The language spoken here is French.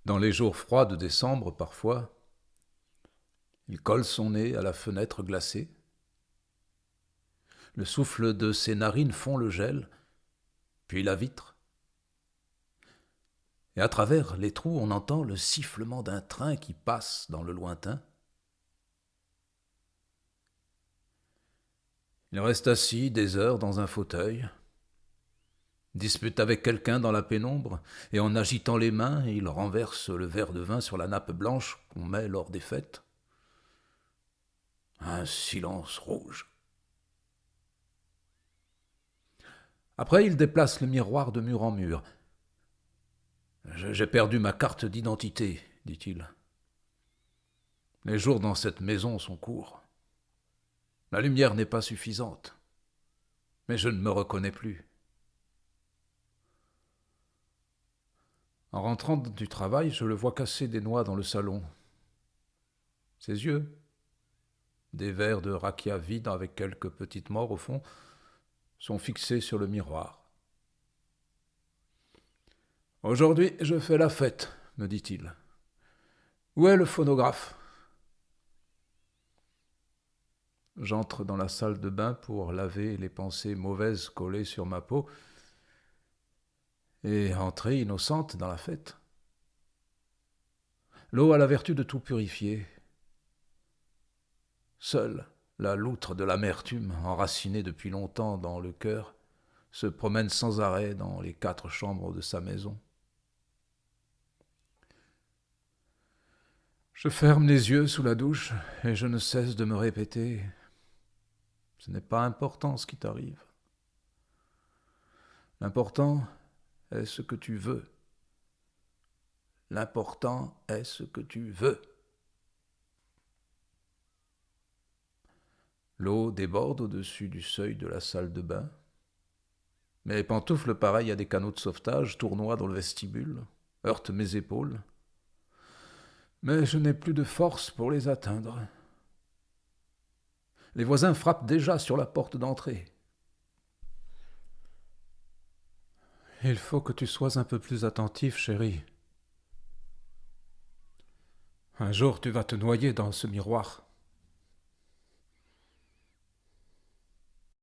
Dans les jours froids de décembre, parfois, il colle son nez à la fenêtre glacée. Le souffle de ses narines fond le gel, puis la vitre. Et à travers les trous, on entend le sifflement d'un train qui passe dans le lointain. Il reste assis des heures dans un fauteuil, dispute avec quelqu'un dans la pénombre, et en agitant les mains, il renverse le verre de vin sur la nappe blanche qu'on met lors des fêtes. Un silence rouge. Après, il déplace le miroir de mur en mur. J'ai perdu ma carte d'identité, dit-il. Les jours dans cette maison sont courts. La lumière n'est pas suffisante, mais je ne me reconnais plus. En rentrant du travail, je le vois casser des noix dans le salon. Ses yeux, des verres de rakia vides avec quelques petites morts au fond, sont fixés sur le miroir. Aujourd'hui, je fais la fête, me dit-il. Où est le phonographe ? J'entre dans la salle de bain pour laver les pensées mauvaises collées sur ma peau et entrer innocente dans la fête. L'eau a la vertu de tout purifier. Seule la loutre de l'amertume, enracinée depuis longtemps dans le cœur, se promène sans arrêt dans les 4 chambres de sa maison. Je ferme les yeux sous la douche et je ne cesse de me répéter « Ce n'est pas important ce qui t'arrive. L'important est ce que tu veux. L'important est ce que tu veux. » L'eau déborde au-dessus du seuil de la salle de bain. Mes pantoufles, pareilles à des canots de sauvetage, tournoient dans le vestibule, heurtent mes épaules. Mais je n'ai plus de force pour les atteindre. Les voisins frappent déjà sur la porte d'entrée. Il faut que tu sois un peu plus attentif, chérie. Un jour, tu vas te noyer dans ce miroir.